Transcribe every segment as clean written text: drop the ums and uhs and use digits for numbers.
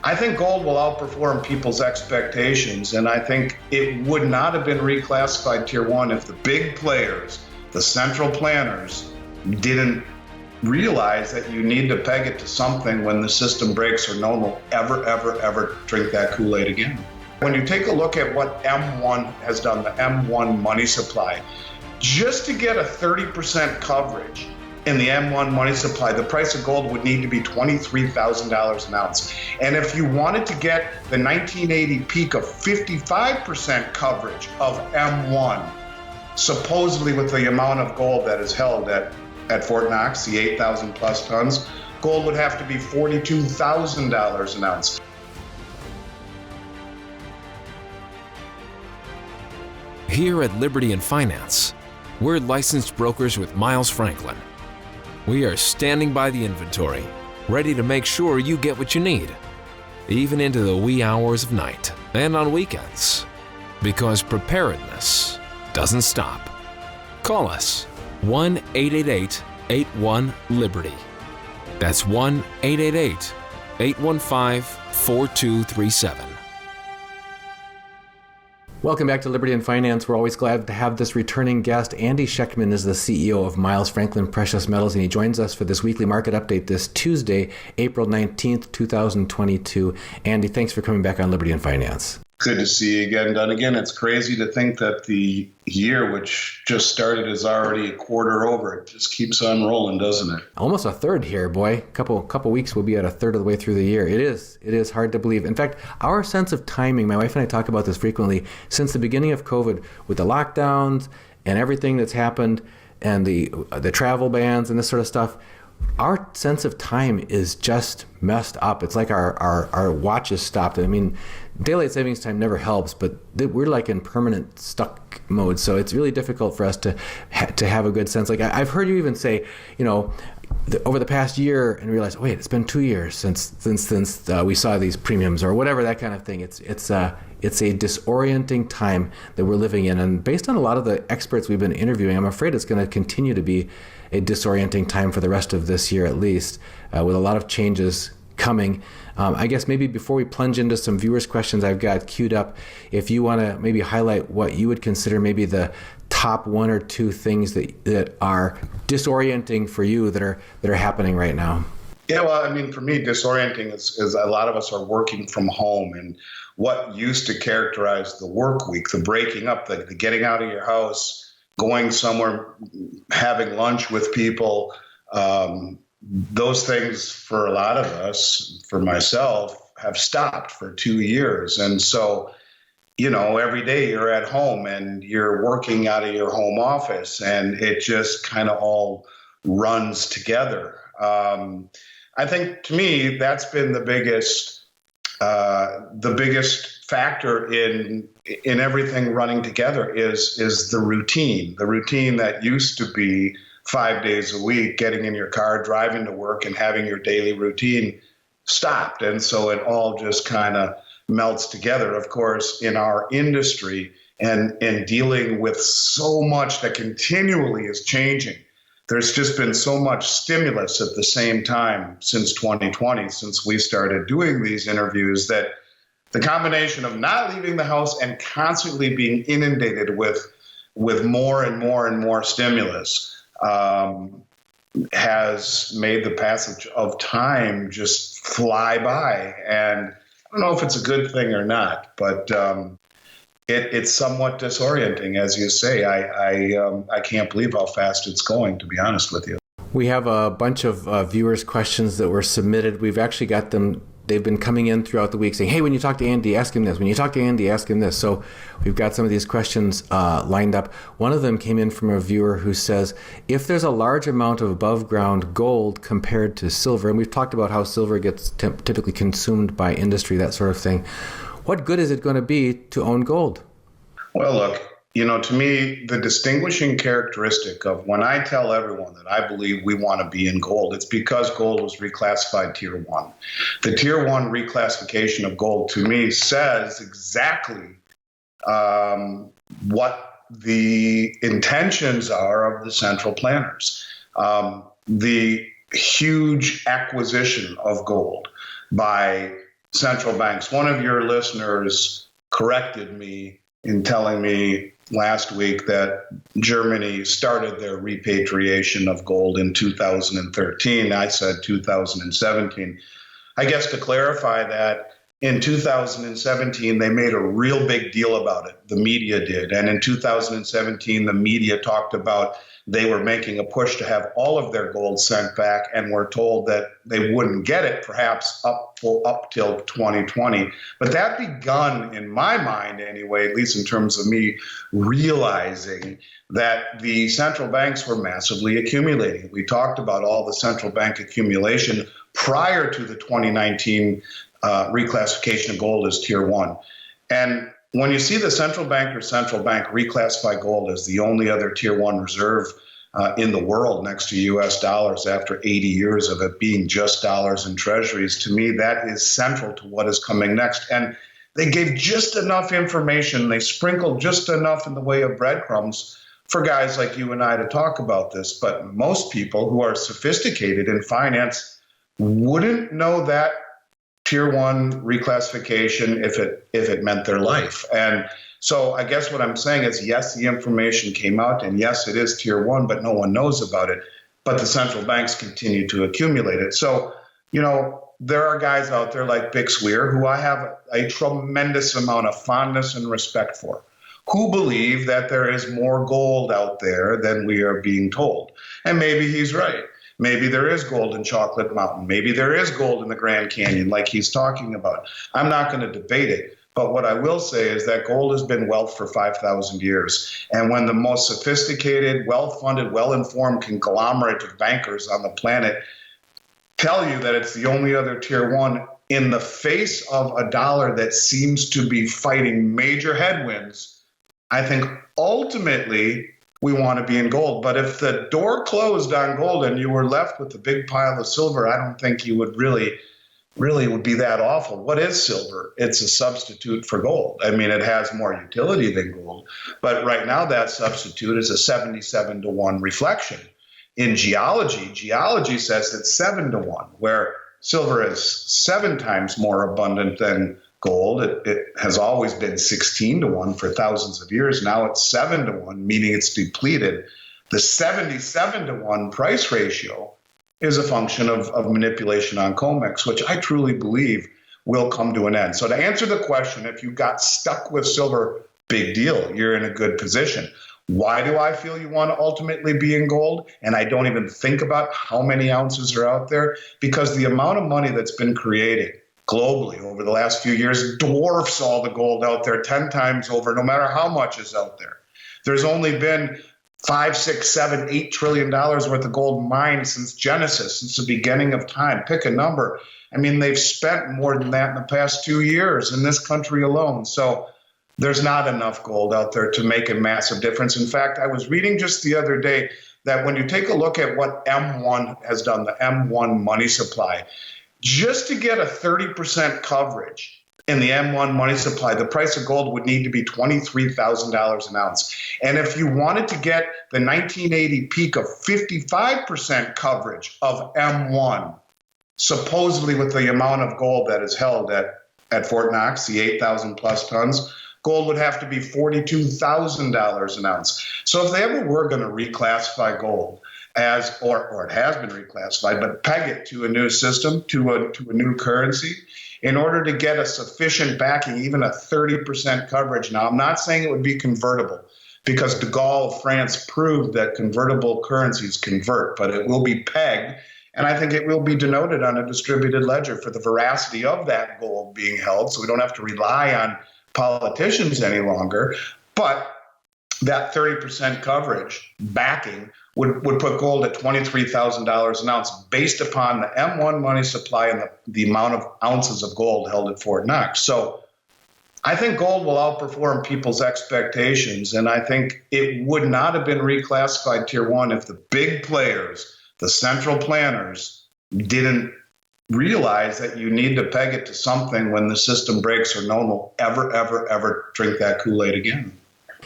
I think gold will outperform people's expectations, and I think it would not have been reclassified Tier 1 if the big players, the central planners, didn't realize that you need to peg it to something when the system breaks, or no one will ever drink that Kool-Aid again. When you take a look at what M1 has done, the M1 money supply, just to get a 30% coverage in the M1 money supply, the price of gold would need to be $23,000 an ounce. And if you wanted to get the 1980 peak of 55% coverage of M1, supposedly with the amount of gold that is held at Fort Knox, the 8,000 plus tons, gold would have to be $42,000 an ounce. Here at Liberty and Finance, we're licensed brokers with Miles Franklin. We are standing by the inventory, ready to make sure you get what you need, even into the wee hours of night and on weekends, because preparedness doesn't stop. Call us 1-888-81-LIBERTY. That's 1-888-815-4237. Welcome back to Liberty and Finance. We're always glad to have this returning guest. Andy Schectman is the CEO of Miles Franklin Precious Metals, and he joins us for this weekly market update this Tuesday, April 19th, 2022. Andy, thanks for coming back on Liberty and Finance. Good to see you again, Dunnigan. It's crazy to think that the year, which just started, is already a quarter over. It just keeps on rolling, doesn't it? Almost a third here, boy. Couple weeks, we'll be at a third of the way through the year. It is hard to believe. In fact, our sense of timing, my wife and I talk about this frequently, since the beginning of COVID, with the lockdowns and everything that's happened and the travel bans and this sort of stuff, our sense of time is just messed up. It's like our watches stopped. I mean, daylight savings time never helps, but we're like in permanent stuck mode. So it's really difficult for us to have a good sense. Like I've heard you even say, over the past year, and realize, wait, it's been 2 years since we saw these premiums or whatever, that kind of thing. It's a disorienting time that we're living in, and based on a lot of the experts we've been interviewing, I'm afraid it's going to continue to be a disorienting time for the rest of this year, at least, with a lot of changes coming. I guess maybe before we plunge into some viewers' questions I've got queued up, if you want to maybe highlight what you would consider maybe the top one or two things that are disorienting for you that are happening right now. Yeah, well, I mean, for me, disorienting is a lot of us are working from home, and what used to characterize the work week, the breaking up, the getting out of your house, going somewhere, having lunch with people, those things for a lot of us, for myself, have stopped for 2 years. And so, every day you're at home and you're working out of your home office, and it just kind of all runs together. I think, to me, that's been the biggest factor in everything running together is the routine that used to be 5 days a week, getting in your car, driving to work, and having your daily routine stopped. And so it all just kind of melts together. Of course, in our industry and dealing with so much that continually is changing, there's just been so much stimulus at the same time since 2020, since we started doing these interviews, that the combination of not leaving the house and constantly being inundated with more and more and more stimulus has made the passage of time just fly by. And I don't know if it's a good thing or not, but it's somewhat disorienting, as you say. I can't believe how fast it's going, to be honest with you. We have a bunch of viewers' questions that were submitted. We've actually got them. They've been coming in throughout the week saying, hey, when you talk to Andy, ask him this. When you talk to Andy, ask him this. So we've got some of these questions lined up. One of them came in from a viewer who says, if there's a large amount of above ground gold compared to silver, and we've talked about how silver gets typically consumed by industry, that sort of thing, what good is it going to be to own gold? Well, look, to me, the distinguishing characteristic of when I tell everyone that I believe we want to be in gold, it's because gold was reclassified Tier 1. The Tier 1 reclassification of gold, to me, says exactly what the intentions are of the central planners. The huge acquisition of gold by central banks. One of your listeners corrected me in telling me last week that Germany started their repatriation of gold in 2013. I said 2017. I guess to clarify that, in 2017, they made a real big deal about it. The media did. And in 2017, the media talked about they were making a push to have all of their gold sent back, and were told that they wouldn't get it perhaps up till 2020. But that begun, in my mind anyway, at least in terms of me realizing that the central banks were massively accumulating. We talked about all the central bank accumulation prior to the 2019 reclassification of gold as tier one. And when you see the central bank reclassify gold as the only other tier one reserve in the world next to US dollars after 80 years of it being just dollars and treasuries, to me, that is central to what is coming next. And they gave just enough information, they sprinkled just enough in the way of breadcrumbs for guys like you and I to talk about this. But most people who are sophisticated in finance wouldn't know that tier one reclassification if it meant their life. And so I guess what I'm saying is, yes, the information came out, and yes, it is tier one, but no one knows about it. But the central banks continue to accumulate it. So, there are guys out there like Bixweir, who I have a tremendous amount of fondness and respect for, who believe that there is more gold out there than we are being told. And maybe he's right. Maybe there is gold in Chocolate Mountain. Maybe there is gold in the Grand Canyon like he's talking about. I'm not going to debate it. But what I will say is that gold has been wealth for 5,000 years. And when the most sophisticated, well-funded, well-informed conglomerate of bankers on the planet tell you that it's the only other tier one in the face of a dollar that seems to be fighting major headwinds, I think ultimately we want to be in gold. But if the door closed on gold and you were left with a big pile of silver, I don't think you would really would be that awful. What is silver? It's a substitute for gold. I mean, it has more utility than gold. But right now that substitute is a 77-to-1 reflection. In geology says it's 7-to-1, where silver is 7 times more abundant than gold. It has always been 16-to-1 for thousands of years. Now it's 7-to-1, meaning it's depleted. The 77-to-1 price ratio is a function of manipulation on COMEX, which I truly believe will come to an end. So to answer the question, if you got stuck with silver, big deal. You're in a good position. Why do I feel you want to ultimately be in gold? And I don't even think about how many ounces are out there, because the amount of money that's been created globally over the last few years dwarfs all the gold out there 10 times over, no matter how much is out there. There's only been $5, $6, $7, $8 trillion worth of gold mined since Genesis, since the beginning of time. Pick a number. I mean, they've spent more than that in the past 2 years in this country alone. So there's not enough gold out there to make a massive difference. In fact, I was reading just the other day that when you take a look at what M1 has done, the M1 money supply, just to get a 30% coverage in the M1 money supply, the price of gold would need to be $23,000 an ounce. And if you wanted to get the 1980 peak of 55% coverage of M1, supposedly with the amount of gold that is held at Fort Knox, the 8,000 plus tons, gold would have to be $42,000 an ounce. So if they ever were going to reclassify gold as, or it has been reclassified, but peg it to a new system, to a new currency, in order to get a sufficient backing, even a 30% coverage. Now, I'm not saying it would be convertible, because de Gaulle of France proved that convertible currencies convert, but it will be pegged. And I think it will be denoted on a distributed ledger for the veracity of that gold being held, so we don't have to rely on politicians any longer. But that 30% coverage backing would put gold at $23,000 an ounce based upon the M1 money supply and the amount of ounces of gold held at Fort Knox. So I think gold will outperform people's expectations, and I think it would not have been reclassified tier one if the big players, the central planners, didn't realize that you need to peg it to something when the system breaks, or no one will ever drink that Kool-Aid again.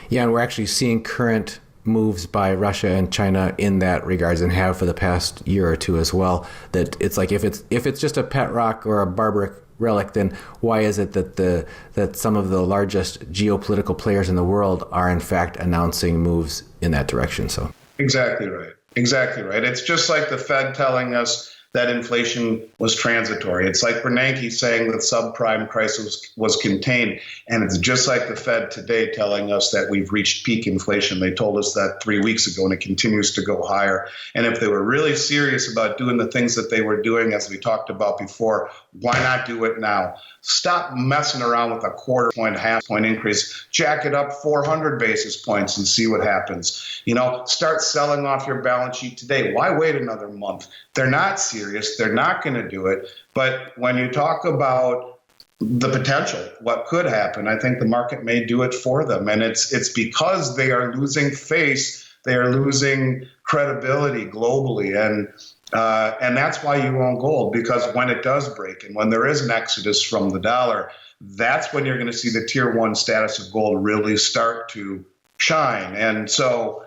Yeah, and we're actually seeing current moves by Russia and China in that regards, and have for the past year or two as well. That it's like if it's just a pet rock or a relic, then why is it that some of the largest geopolitical players in the world are in fact announcing moves in that direction? So exactly right. Exactly right. It's just like the Fed telling us that inflation was transitory. It's like Bernanke saying that subprime crisis was contained. And it's just like the Fed today telling us that we've reached peak inflation. They told us that 3 weeks ago, and it continues to go higher. And if they were really serious about doing the things that they were doing, as we talked about before, why not do it now? Stop messing around with a quarter point, half point increase. Jack it up 400 basis points and see what happens. Start selling off your balance sheet today. Why wait another month? They're not serious. They're not going to do it. But when you talk about the potential, what could happen, I think the market may do it for them. And it's because they are losing face. They are losing credibility globally. And that's why you own gold, because when it does break and when there is an exodus from the dollar, that's when you're going to see the tier one status of gold really start to shine. And so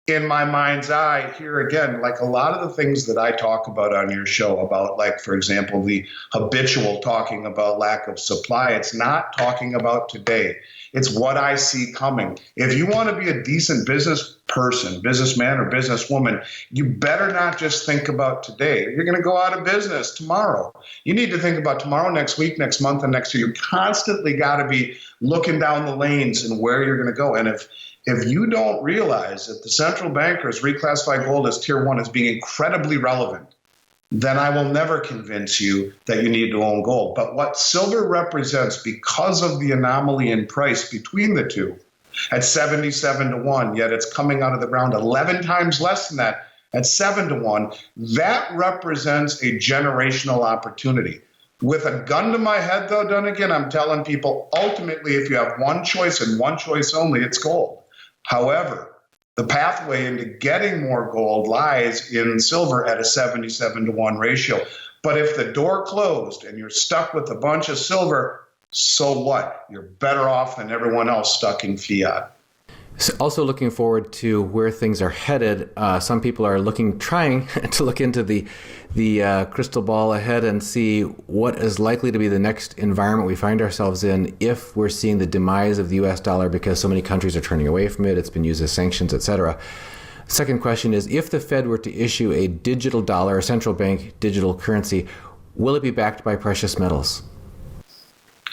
in my mind's eye, here again, like a lot of the things that I talk about on your show about, like, for example, the habitual talking about lack of supply, it's not talking about today. It's what I see coming. If you want to be a decent business person, businessman or businesswoman, you better not just think about today. You're going to go out of business tomorrow. You need to think about tomorrow, next week, next month, and next year. You constantly got to be looking down the lanes and where you're going to go. And if you don't realize that the central bankers reclassify gold as tier one as being incredibly relevant, then I will never convince you that you need to own gold. But what silver represents, because of the anomaly in price between the two, at 77 to 1, yet it's coming out of the ground 11 times less than that at 7 to 1, that represents a generational opportunity. With a gun to my head, though, Dunnigan, I'm telling people, ultimately, if you have one choice and one choice only, it's gold. However, the pathway into getting more gold lies in silver at a 77 to 1 ratio. But if the door closed and you're stuck with a bunch of silver, so what? You're better off than everyone else stuck in fiat. So also looking forward to where things are headed. Some people are trying to look into the crystal ball ahead and see what is likely to be the next environment we find ourselves in if we're seeing the demise of the U.S. dollar because so many countries are turning away from it. It's been used as sanctions, etc. Second question is, if the Fed were to issue a digital dollar, a central bank digital currency, will it be backed by precious metals?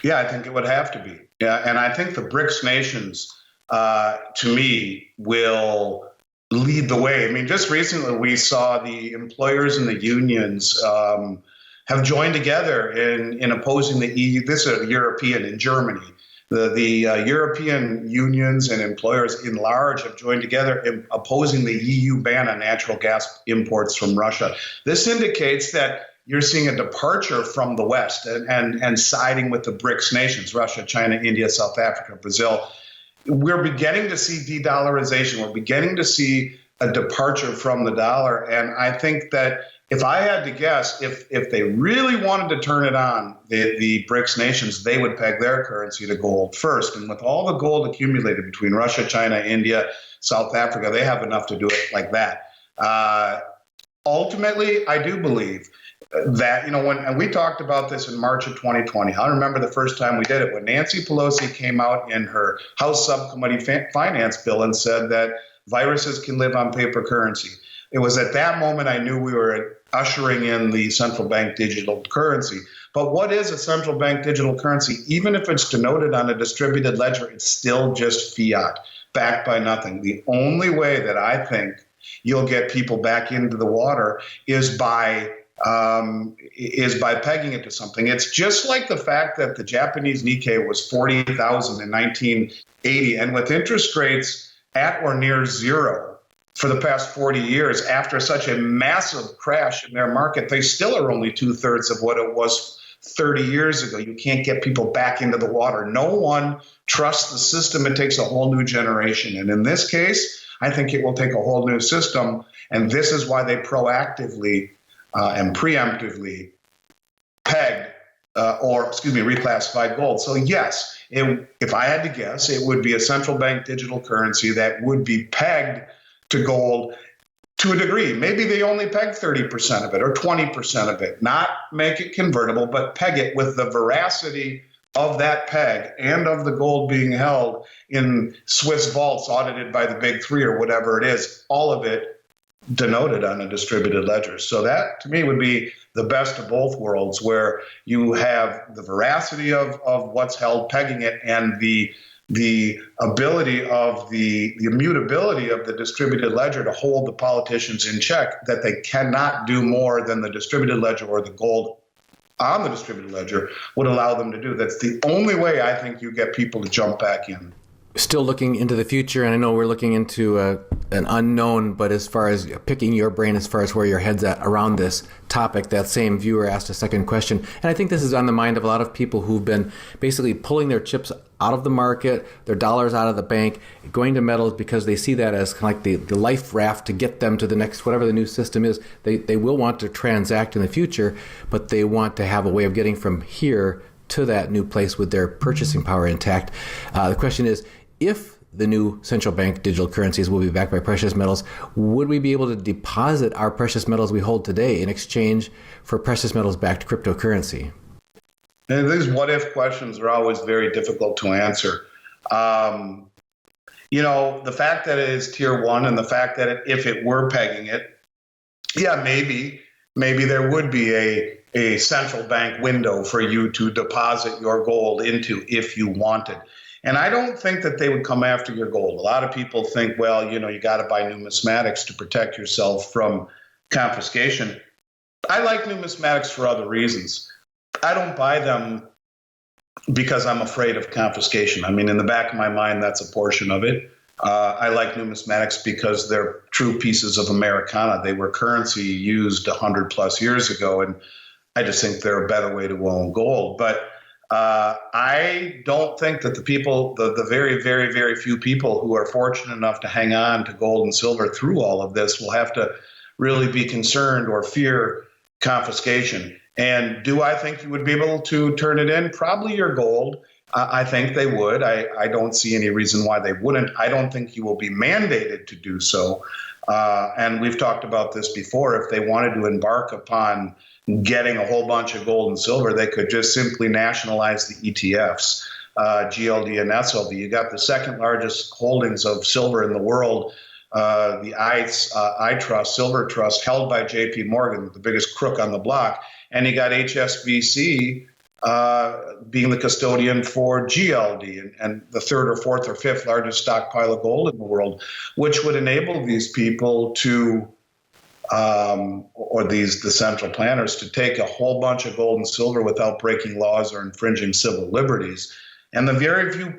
Yeah, I think it would have to be. Yeah, and I think the BRICS nations, to me, will lead the way. I mean, just recently we saw the employers and the unions have joined together in opposing the EU. This is European in Germany. The European unions and employers in large have joined together in opposing the EU ban on natural gas imports from Russia. This indicates that you're seeing a departure from the West and siding with the BRICS nations, Russia, China, India, South Africa, Brazil. We're beginning to see de-dollarization. We're beginning to see a departure from the dollar. And I think that if I had to guess, if they really wanted to turn it on, the BRICS nations, they would peg their currency to gold first. And with all the gold accumulated between Russia, China, India, South Africa, they have enough to do it like that. Ultimately, I do believe that, and we talked about this in March of 2020. I remember the first time we did it when Nancy Pelosi came out in her House Subcommittee Finance bill and said that viruses can live on paper currency. It was at that moment I knew we were ushering in the central bank digital currency. But what is a central bank digital currency? Even if it's denoted on a distributed ledger, it's still just fiat, backed by nothing. The only way that I think you'll get people back into the water is by pegging it to something. It's just like the fact that the Japanese Nikkei was 40,000 in 1980, and with interest rates at or near zero for the past 40 years, after such a massive crash in their market, they still are only 2/3 of what it was 30 years ago. You can't get people back into the water. No one trusts the system. It takes a whole new generation. And in this case, I think it will take a whole new system. And this is why they proactively and preemptively pegged reclassified gold. So yes, if I had to guess, it would be a central bank digital currency that would be pegged to gold. to a degree. Maybe they only peg 30% of it or 20% of it, not make it convertible, but peg it with the veracity of that peg and of the gold being held in Swiss vaults audited by the big three or whatever it is, all of it denoted on a distributed ledger. So that to me would be the best of both worlds, where you have the veracity of what's held, pegging it, and the ability of the immutability of the distributed ledger to hold the politicians in check, that they cannot do more than the distributed ledger or the gold on the distributed ledger would allow them to do. That's the only way I think you get people to jump back in. Still looking into the future, and I know we're looking into an unknown, but as far as picking your brain as far as where your head's at around this topic, that same viewer asked a second question, and I think this is on the mind of a lot of people who've been basically pulling their chips out of the market, their dollars out of the bank, going to metals because they see that as kind of like the life raft to get them to the next, whatever the new system is. They will want to transact in the future, but they want to have a way of getting from here to that new place with their purchasing power intact. The question is, if the new central bank digital currencies will be backed by precious metals, would we be able to deposit our precious metals we hold today in exchange for precious metals backed cryptocurrency? And these what if questions are always very difficult to answer. The fact that it is tier one and the fact that if it were pegging it, yeah, maybe there would be a central bank window for you to deposit your gold into if you wanted. And I don't think that they would come after your gold. A lot of people think, well, you got to buy numismatics to protect yourself from confiscation. I like numismatics for other reasons. I don't buy them because I'm afraid of confiscation. I mean, in the back of my mind, that's a portion of it. I like numismatics because they're true pieces of Americana. They were currency used 100 plus years ago, and I just think they're a better way to own gold. But I don't think that the very, very, very few people who are fortunate enough to hang on to gold and silver through all of this will have to really be concerned or fear confiscation. And do I think you would be able to turn it in? Probably your gold. I think they would. I don't see any reason why they wouldn't. I don't think you will be mandated to do so. And we've talked about this before. If they wanted to embark upon getting a whole bunch of gold and silver, they could just simply nationalize the ETFs, GLD and SLV. You got the second largest holdings of silver in the world, the iTrust, Silver Trust, held by JP Morgan, the biggest crook on the block. And you got HSBC being the custodian for GLD and the third or fourth or fifth largest stockpile of gold in the world, which would enable these people to the central planners to take a whole bunch of gold and silver without breaking laws or infringing civil liberties. And the very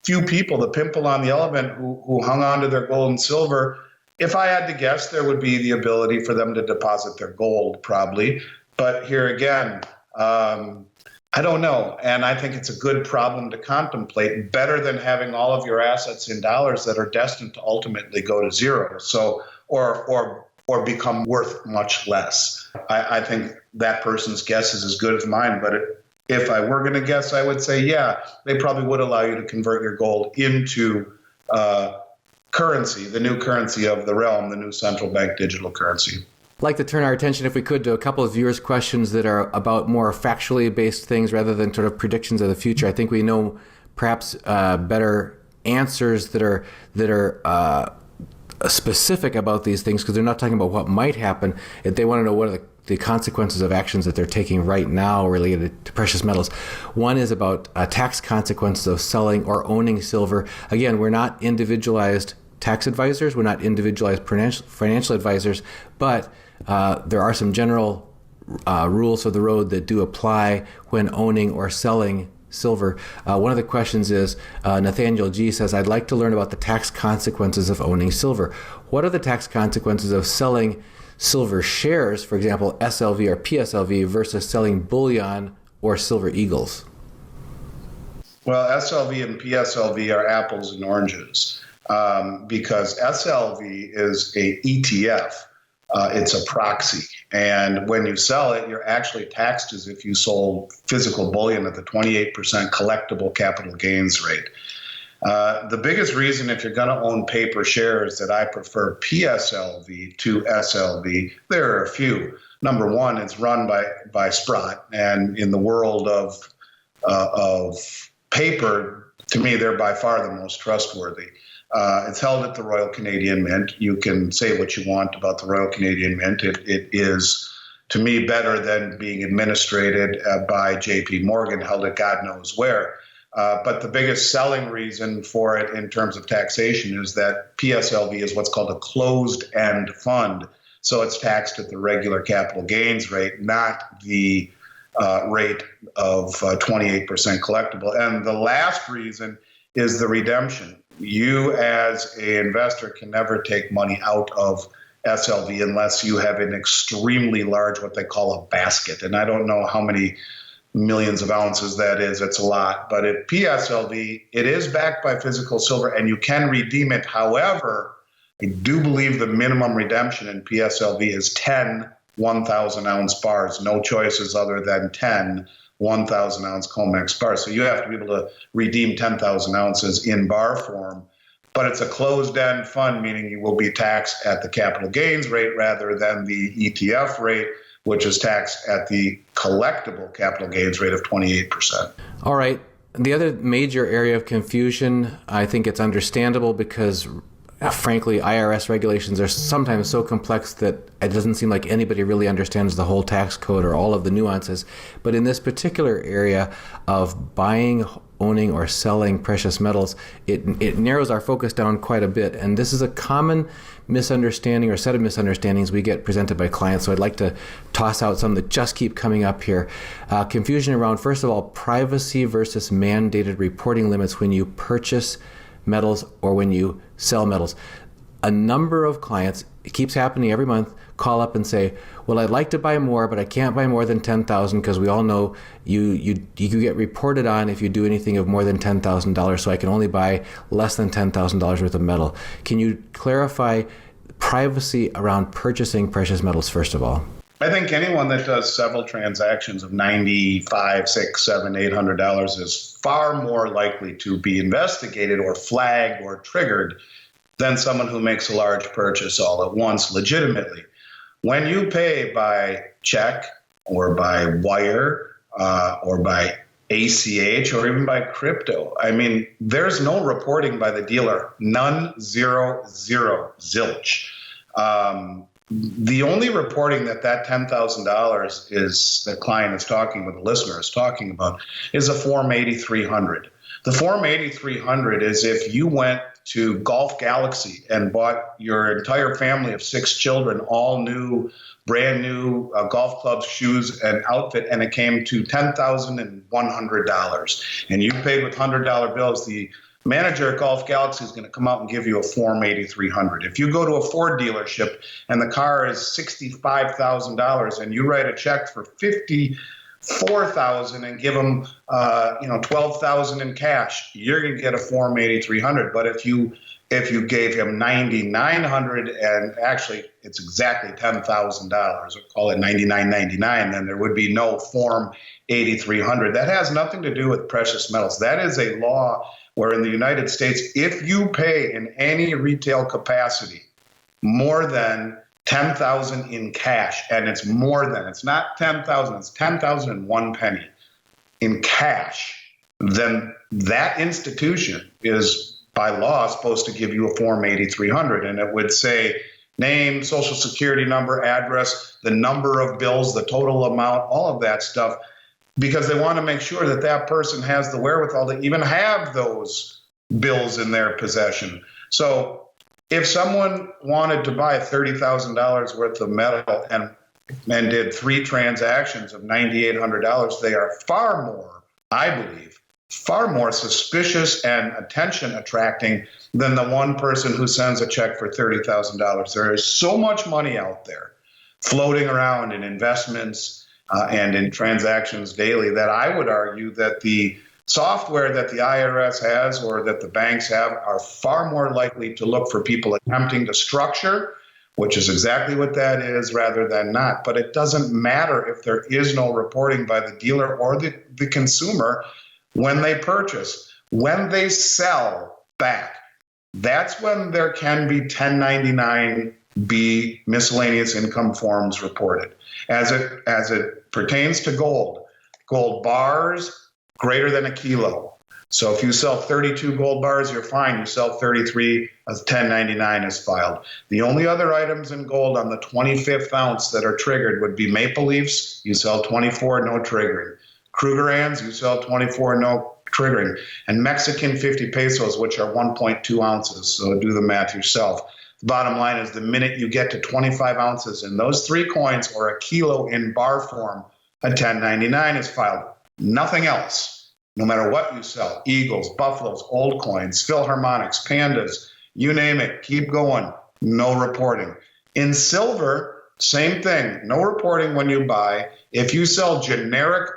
few people, the pimple on the elephant who hung on to their gold and silver, if I had to guess, there would be the ability for them to deposit their gold probably. But here again, I don't know. And I think it's a good problem to contemplate, better than having all of your assets in dollars that are destined to ultimately go to zero. So, or become worth much less. I think that person's guess is as good as mine. But if I were going to guess, I would say, yeah, they probably would allow you to convert your gold into currency, the new currency of the realm, the new central bank digital currency. I'd like to turn our attention, if we could, to a couple of viewers' questions that are about more factually based things rather than sort of predictions of the future. I think we know perhaps better answers that are specific about these things, because they're not talking about what might happen. They want to know what are the consequences of actions that they're taking right now related to precious metals. One is about tax consequences of selling or owning silver. Again, we're not individualized tax advisors. We're not individualized financial advisors, but there are some general rules of the road that do apply when owning or selling silver. One of the questions is, Nathaniel G. says, I'd like to learn about the tax consequences of owning silver. What are the tax consequences of selling silver shares, for example, SLV or PSLV, versus selling bullion or silver eagles? Well, SLV and PSLV are apples and oranges because SLV is a ETF. It's a proxy. And when you sell it, you're actually taxed as if you sold physical bullion at the 28% collectible capital gains rate. The biggest reason, if you're going to own paper shares, that I prefer PSLV to SLV, there are a few. Number one, it's run by Sprott, and in the world of paper, to me, they're by far the most trustworthy. It's held at the Royal Canadian Mint. You can say what you want about the Royal Canadian Mint. It is, to me, better than being administrated by JP Morgan, held at God knows where. But the biggest selling reason for it in terms of taxation is that PSLV is what's called a closed-end fund. So it's taxed at the regular capital gains rate, not the rate of 28% collectible. And the last reason is the redemption. You as an investor can never take money out of SLV unless you have an extremely large, what they call a basket. And I don't know how many millions of ounces that is. It's a lot. But at PSLV, it is backed by physical silver and you can redeem it. However, I do believe the minimum redemption in PSLV is 10 1,000-ounce bars. No choices other than 10 1,000-ounce COMEX bars. So you have to be able to redeem 10,000 ounces in bar form. But it's a closed-end fund, meaning you will be taxed at the capital gains rate rather than the ETF rate, which is taxed at the collectible capital gains rate of 28%. All right. The other major area of confusion, I think it's understandable because, frankly, IRS regulations are sometimes so complex that it doesn't seem like anybody really understands the whole tax code or all of the nuances. But in this particular area of buying, owning, or selling precious metals, it narrows our focus down quite a bit. And this is a common misunderstanding or set of misunderstandings we get presented by clients. So I'd like to toss out some that just keep coming up here. Confusion around, first of all, privacy versus mandated reporting limits when you purchase metals or when you sell metals. A number of clients, it keeps happening every month, call up and say, well, I'd like to buy more, but I can't buy more than 10,000 because we all know you get reported on if you do anything of more than $10,000, so I can only buy less than $10,000 worth of metal. Can you clarify privacy around purchasing precious metals, first of all? I think anyone that does several transactions of $95, $600, $700, $800 is far more likely to be investigated or flagged or triggered than someone who makes a large purchase all at once legitimately. When you pay by check or by wire or by ACH or even by crypto, I mean, there's no reporting by the dealer. None, zero, zero, zilch. The only reporting that $10,000 is the client is talking with, the listener is talking about, is a Form 8300. The Form 8300 is if you went to Golf Galaxy and bought your entire family of 6 children all new, brand new golf clubs, shoes, and outfit, and it came to $10,100, and you paid with $100 bills, the manager at Golf Galaxy is going to come out and give you a Form 8300. If you go to a Ford dealership and the car is $65,000 and you write a check for $54,000 and give them $12,000 in cash, you're going to get a Form 8300. But if you gave him $9,900 and actually it's exactly $10,000, or call it $9,999, then there would be no Form 8300. That has nothing to do with precious metals. That is a law where in the United States, if you pay in any retail capacity more than $10,000 in cash, and it's more than, it's not $10,000, it's $10,001 in cash, then that institution is by law supposed to give you a Form 8300, and it would say name, social security number, address, the number of bills, the total amount, all of that stuff, because they want to make sure that that person has the wherewithal to even have those bills in their possession. So if someone wanted to buy $30,000 worth of metal and did 3 transactions of $9,800, they are far more, I believe, far more suspicious and attention attracting than the one person who sends a check for $30,000. There is so much money out there floating around in investments and in transactions daily that I would argue that the software that the IRS has or that the banks have are far more likely to look for people attempting to structure, which is exactly what that is, rather than not. But it doesn't matter if there is no reporting by the dealer or the consumer when they purchase. When they sell back, that's when there can be 1099B miscellaneous income forms reported. As it pertains to gold bars greater than a kilo. So if you sell 32 gold bars, you're fine. You sell 33, a 1099 is filed. The only other items in gold on the 25th ounce that are triggered would be maple leafs. You sell 24, no triggering. Krugerrands, you sell 24, no triggering. And Mexican 50 pesos, which are 1.2 ounces. So do the math yourself. The bottom line is the minute you get to 25 ounces in those three coins or a kilo in bar form, a 1099 is filed. Nothing else. No matter what you sell, eagles, buffaloes, old coins, Philharmonics, pandas, you name it, keep going, no reporting. In silver, same thing, no reporting when you buy. If you sell generic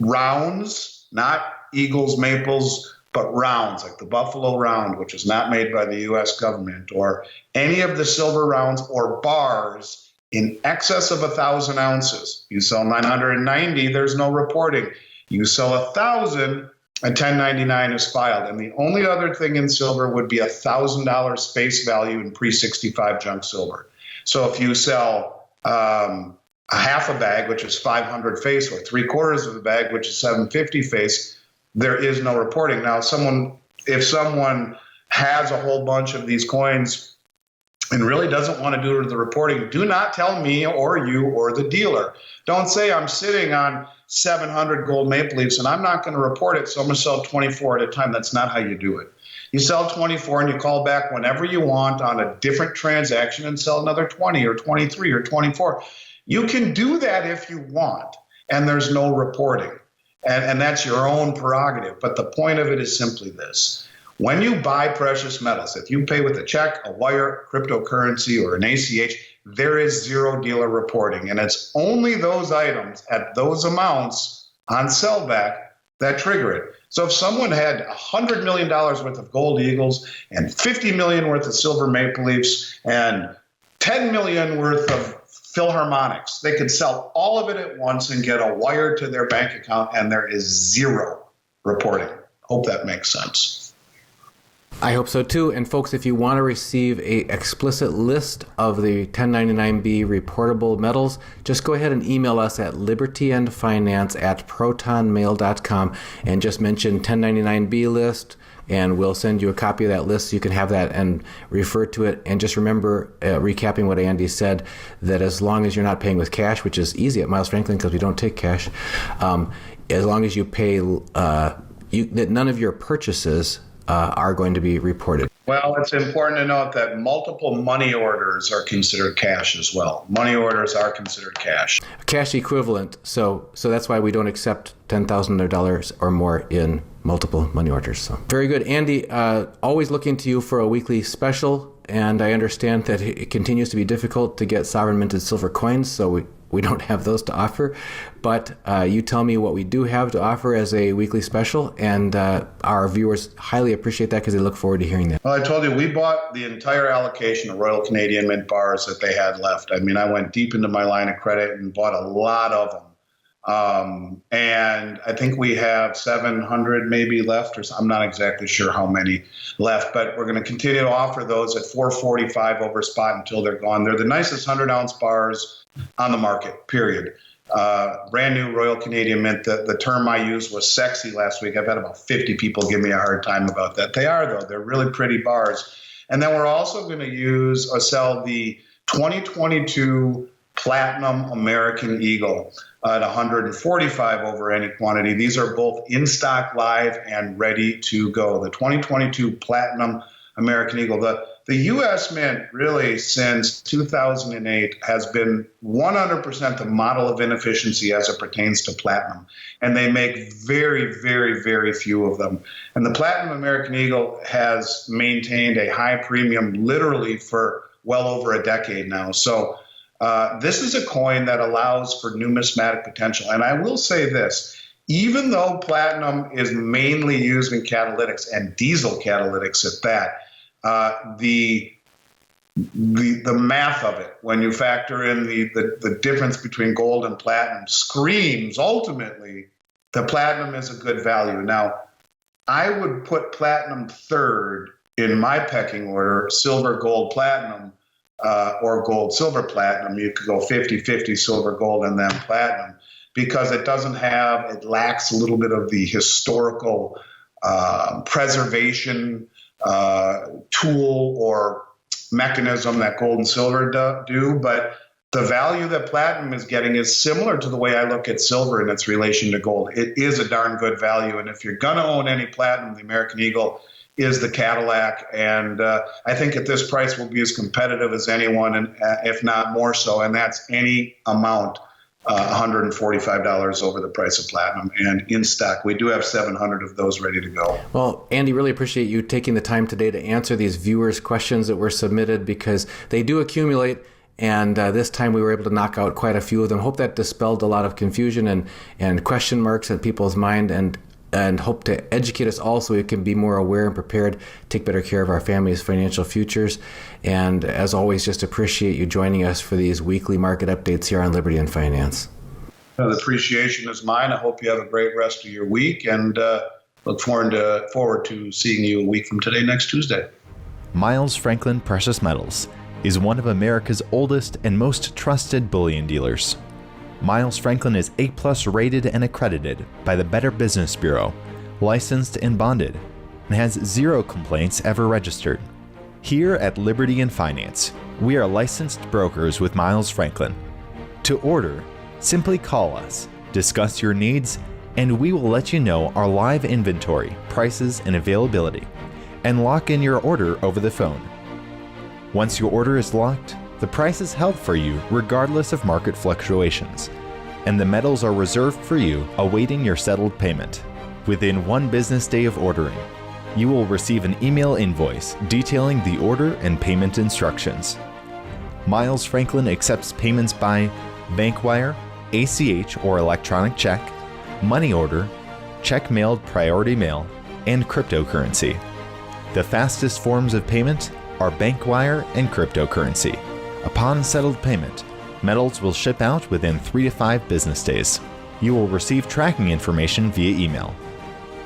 rounds, not eagles, maples, but rounds, like the Buffalo round, which is not made by the U.S. government, or any of the silver rounds or bars in excess of 1,000 ounces, you sell 990, there's no reporting. You sell 1,000, a 1099 is filed. And the only other thing in silver would be $1,000 face value in pre-65 junk silver. So if you sell a half a bag, which is 500 face, or 3/4 of a bag, which is 750 face, there is no reporting. Now, if someone has a whole bunch of these coins and really doesn't want to do the reporting, do not tell me or you or the dealer. Don't say I'm sitting on 700 gold maple leafs and I'm not going to report it, so I'm going to sell 24 at a time. That's not how you do it. You sell 24 and you call back whenever you want on a different transaction and sell another 20 or 23 or 24. You can do that if you want, and there's no reporting. And that's your own prerogative. But the point of it is simply this. When you buy precious metals, if you pay with a check, a wire, cryptocurrency, or an ACH, there is zero dealer reporting. And it's only those items at those amounts on sellback that trigger it. So if someone had $100 million worth of gold eagles and $50 million worth of silver maple leafs and $10 million worth of Philharmonics, they could sell all of it at once and get a wire to their bank account, and there is zero reporting. Hope that makes sense. I hope so too. And folks, if you want to receive a explicit list of the 1099B reportable metals, just go ahead and email us at libertyandfinance@protonmail.com and just mention 1099B list, and we'll send you a copy of that list so you can have that and refer to it. And just remember, recapping what Andy said, that as long as you're not paying with cash, which is easy at Miles Franklin because we don't take cash, as long as you pay, that none of your purchases are going to be reported. Well, it's important to note that multiple money orders are considered cash as well. Money orders are considered cash. Cash equivalent. So that's why we don't accept $10,000 or more in multiple money orders. So very good. Andy, always looking to you for a weekly special. And I understand that it continues to be difficult to get sovereign minted silver coins, so we don't have those to offer. But you tell me what we do have to offer as a weekly special, and our viewers highly appreciate that because they look forward to hearing that. Well, I told you, we bought the entire allocation of Royal Canadian Mint bars that they had left. I mean, I went deep into my line of credit and bought a lot of them. And I think we have 700 maybe left, or I'm not exactly sure how many left, but we're going to continue to offer those at $4.45 over spot until they're gone. They're the nicest 100-ounce bars on the market, period. Brand new Royal Canadian Mint. The term I used was sexy last week. I've had about 50 people give me a hard time about that. They are, though. They're really pretty bars. And then we're also going to sell the 2022 Platinum American Eagle at 145 over any quantity. These are both in stock, live, and ready to go. The 2022 Platinum American Eagle. The U.S. Mint really since 2008 has been 100% the model of inefficiency as it pertains to platinum. And they make very, very, very few of them. And the Platinum American Eagle has maintained a high premium literally for well over a decade now. So this is a coin that allows for numismatic potential. And I will say this, even though platinum is mainly used in catalytics and diesel catalytics at that, the math of it, when you factor in the difference between gold and platinum, screams ultimately that platinum is a good value. Now, I would put platinum third in my pecking order, silver, gold, platinum, or gold, silver, platinum. You could go 50-50 silver, gold, and then platinum, because it lacks a little bit of the historical preservation tool or mechanism that gold and silver do. But the value that platinum is getting is similar to the way I look at silver in its relation to gold. It is a darn good value. And if you're going to own any platinum, the American Eagle is the Cadillac. And I think at this price will be as competitive as anyone, and if not more so. And that's any amount, $145 over the price of platinum, and in stock. We do have 700 of those ready to go. Well, Andy, really appreciate you taking the time today to answer these viewers' questions that were submitted, because they do accumulate. And this time we were able to knock out quite a few of them. Hope that dispelled a lot of confusion and question marks in people's mind, and hope to educate us all so we can be more aware and prepared, take better care of our family's financial futures. And as always, just appreciate you joining us for these weekly market updates here on Liberty and Finance. The appreciation is mine. I hope you have a great rest of your week, and look forward to seeing you a week from today, next Tuesday. Miles Franklin Precious Metals is one of America's oldest and most trusted bullion dealers. Miles Franklin is A+ rated and accredited by the Better Business Bureau, licensed and bonded, and has 0 complaints ever registered. Here at Liberty and Finance, we are licensed brokers with Miles Franklin. To order, simply call us, discuss your needs, and we will let you know our live inventory, prices, and availability, and lock in your order over the phone. Once your order is locked, the price is held for you regardless of market fluctuations, and the metals are reserved for you awaiting your settled payment. Within 1 business day of ordering, you will receive an email invoice detailing the order and payment instructions. Miles Franklin accepts payments by bank wire, ACH or electronic check, money order, check mailed priority mail, and cryptocurrency. The fastest forms of payment are bank wire and cryptocurrency. Upon settled payment, metals will ship out within 3 to 5 business days. You will receive tracking information via email.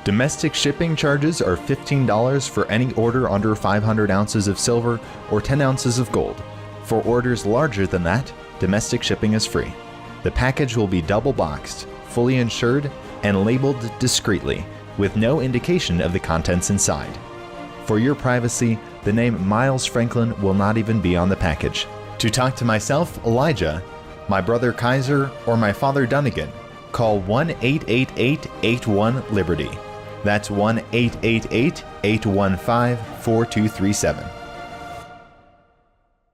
Domestic shipping charges are $15 for any order under 500 ounces of silver or 10 ounces of gold. For orders larger than that, domestic shipping is free. The package will be double boxed, fully insured, and labeled discreetly, with no indication of the contents inside. For your privacy, the name Miles Franklin will not even be on the package. To talk to myself, Elijah, my brother Kaiser, or my father Dunnigan, call 1-888-81-LIBERTY. That's 1-888-815-4237.